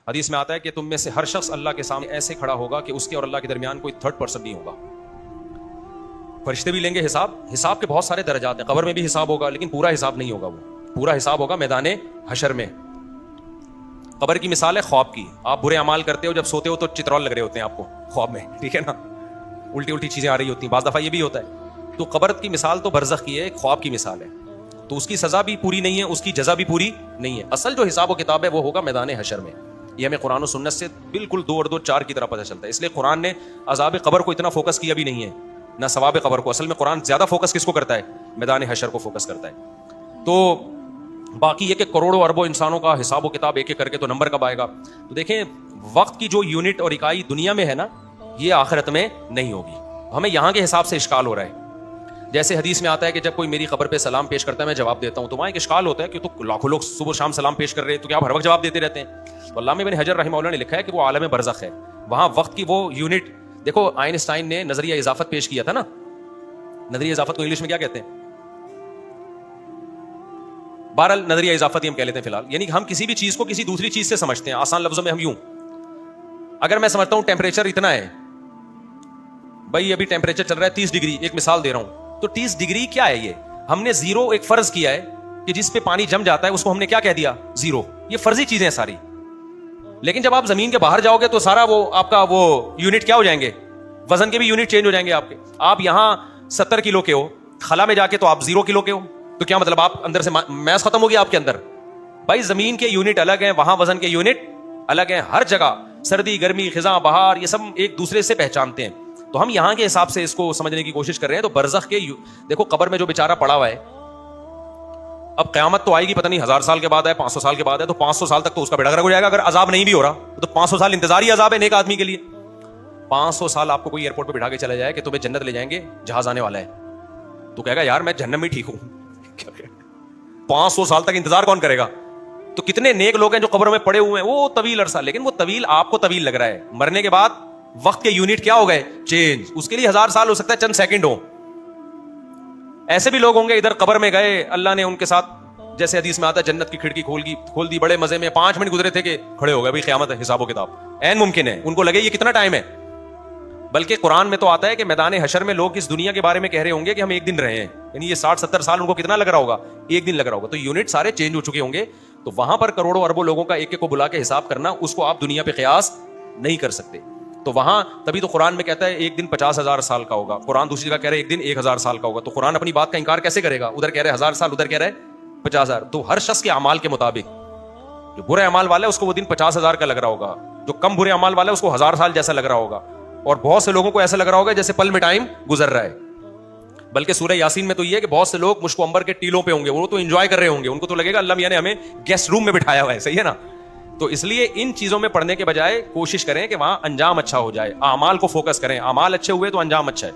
حدیث میں آتا ہے کہ تم میں سے ہر شخص اللہ کے سامنے ایسے کھڑا ہوگا کہ اس کے اور اللہ کے درمیان کوئی تھرڈ پرسن نہیں ہوگا. فرشتے بھی لیں گے حساب کے بہت سارے درجات ہیں. قبر میں بھی حساب ہوگا لیکن پورا حساب نہیں ہوگا. وہ پورا حساب ہوگا میدان حشر میں. قبر کی مثال ہے خواب کی. آپ برے اعمال کرتے ہو, جب سوتے ہو تو چترول لگ رہے ہوتے ہیں آپ کو خواب میں, ٹھیک ہے نا, الٹی چیزیں آ رہی ہوتی ہیں, بعض دفعہ یہ بھی ہوتا ہے. تو قبر کی مثال تو برزخ کی ہے, ایک خواب کی مثال ہے. تو اس کی سزا بھی پوری نہیں ہے, اس کی جزا بھی پوری نہیں ہے. اصل جو حساب و کتاب ہے وہ ہوگا میدان حشر میں. یہ ہمیں قرآن و سنت سے بالکل 2 اور 2 4 کی طرح پتہ چلتا ہے. اس لیے قرآن نے عذاب قبر کو اتنا فوکس کیا بھی نہیں ہے, نہ ثواب قبر کو. اصل میں قرآن زیادہ فوکس کس کو کرتا ہے؟ میدان حشر کو فوکس کرتا ہے. تو باقی یہ کہ کروڑوں اربوں انسانوں کا حساب و کتاب ایک ایک کر کے تو نمبر کب آئے گا. تو دیکھیں وقت کی جو یونٹ اور اکائی دنیا میں ہے نا, یہ آخرت میں نہیں ہوگی. ہمیں یہاں کے حساب سے اشکال ہو رہا ہے. جیسے حدیث میں آتا ہے کہ جب کوئی میری قبر پہ سلام پیش کرتا ہے میں جواب دیتا ہوں, تو وہاں ایک اشکال ہوتا ہے کہ تو لاکھوں لوگ صبح شام سلام پیش کر رہے ہیں, تو کیا آپ ہر وقت جواب دیتے رہتے ہیں؟ تو علامہ ابن حجر رحمہ اللہ نے لکھا ہے کہ وہ عالم برزخ ہے. وہاں وقت کی وہ یونٹ دیکھو. آئنسٹائن نے نظریہ اضافت پیش کیا تھا نا. نظریہ اضافت کو انگلش میں کیا کہتے ہیں؟ بہرحال نظریہ اضافت ہی ہم کہہ لیتے ہیں فی الحال. یعنی ہم کسی بھی چیز کو کسی دوسری چیز سے سمجھتے ہیں. آسان لفظوں میں ہم یوں, اگر میں سمجھتا ہوں ٹیمپریچر اتنا ہے, بھائی ابھی ٹیمپریچر چل رہا ہے 30 ڈگری, ایک مثال دے رہا ہوں, تو 30 ڈگری کیا ہے؟ یہ ہم نے زیرو ایک فرض کیا ہے کہ جس پہ پانی جم جاتا ہے اس کو ہم نے کیا کہہ دیا؟ زیرو. یہ فرضی چیزیں ہیں ساری. لیکن جب آپ زمین کے باہر جاؤ گے تو سارا وہ آپ کا وہ یونٹ کیا ہو جائیں گے؟ وزن کے بھی یونٹ چینج ہو جائیں گے آپ کے. آپ یہاں 70 کلو کے ہو, خلا میں جا کے تو آپ 0 کلو کے ہو. تو کیا مطلب آپ اندر سے میث ختم ہو گیا آپ کے اندر؟ بھائی زمین کے یونٹ الگ ہیں, وہاں وزن کے یونٹ الگ ہیں. ہر جگہ سردی گرمی خزاں بہار یہ سب ایک دوسرے سے پہچانتے ہیں. تو ہم یہاں کے حساب سے اس کو سمجھنے کی کوشش کر رہے ہیں. تو برزخ کے دیکھو قبر میں جو بیچارہ پڑا ہوا ہے, اب قیامت تو آئے گی پتہ نہیں 1000 سال کے بعد ہے 500 سال کے بعد ہے, تو 500 سال تک تو اس کا بیڑا گرک ہو جائے گا. اگر عذاب نہیں بھی ہو رہا تو 500 سال انتظار ہی عذاب ہے نیک آدمی کے لیے. 500 سال آپ کو کوئی ایئرپورٹ پہ بٹھا کے چلا جائے کہ تمہیں جنت لے جائیں گے, جہاز آنے والا ہے, تو کہے گا یار میں جہنم میں ٹھیک ہوں. 500 سال تک انتظار کون کرے گا؟ تو کتنے نیک لوگ ہیں جو قبروں میں پڑے ہوئے ہیں, وہ طویل عرصہ, لیکن وہ طویل آپ کو طویل لگ رہا ہے. مرنے کے بعد وقت کے یونٹ کیا ہو گئے؟ چینج. اس کے لیے 1000 سال ہو سکتا ہے چند سیکنڈ ہو. ایسے بھی لوگ ہوں گے ادھر قبر میں گئے, اللہ نے ان کے ساتھ جیسے حدیث میں آتا ہے جنت کی کھڑکی کھول دی, بڑے مزے میں 5 منٹ گزرے تھے کہ کھڑے ہو گئے, بھائی قیامت ہے حساب و کتاب عین ممکن ہے. ان کو لگے یہ کتنا ٹائم ہے. بلکہ قرآن میں تو آتا ہے کہ میدان حشر میں لوگ اس دنیا کے بارے میں کہہ رہے ہوں گے کہ ہم ایک دن رہے ہیں, یعنی یہ 60-70 سال ان کو کتنا لگ رہا ہوگا؟ ایک دن لگ رہا ہوگا. تو یونٹ سارے چینج ہو چکے ہوں گے. تو وہاں پر کروڑوں اربوں لوگوں کا ایک ایک کو بلا کے حساب کرنا, اس کو آپ دنیا پہ قیاس نہیں کر سکتے. تو وہاں تبھی تو قرآن میں کہتا ہے ایک دن 50,000 سال کا ہوگا, قرآن دوسری جگہ کہہ رہے ایک دن 1,000 سال کا ہوگا. تو قرآن اپنی بات کا انکار کیسے کرے گا؟ ادھر کہہ رہے 1000 سال, ادھر کہہ رہے 50,000. تو ہر شخص کے اعمال کے مطابق, جو برے اعمال والا ہے اس کو وہ دن 50,000 کا لگ رہا ہوگا, جو کم برے اعمال والا ہے اس کو 1000 سال جیسا لگ رہا ہوگا, اور بہت سے لوگوں کو ایسا لگ رہا ہوگا جیسے پل میں ٹائم گزر رہا ہے. بلکہ سورہ یاسین میں تو یہ ہے کہ بہت سے لوگ مشک و عنبر کے ٹیلوں پہ ہوں گے, وہ تو انجوائے کر رہے ہوں گے, ان کو تو لگے گا اللہ میاں نے ہمیں گیسٹ روم میں بٹھایا ہوا ہے, صحیح ہے نا. تو اس لیے ان چیزوں میں پڑھنے کے بجائے کوشش کریں کہ وہاں انجام اچھا ہو جائے, اعمال کو فوکس کریں. اعمال اچھے ہوئے تو انجام اچھا ہے.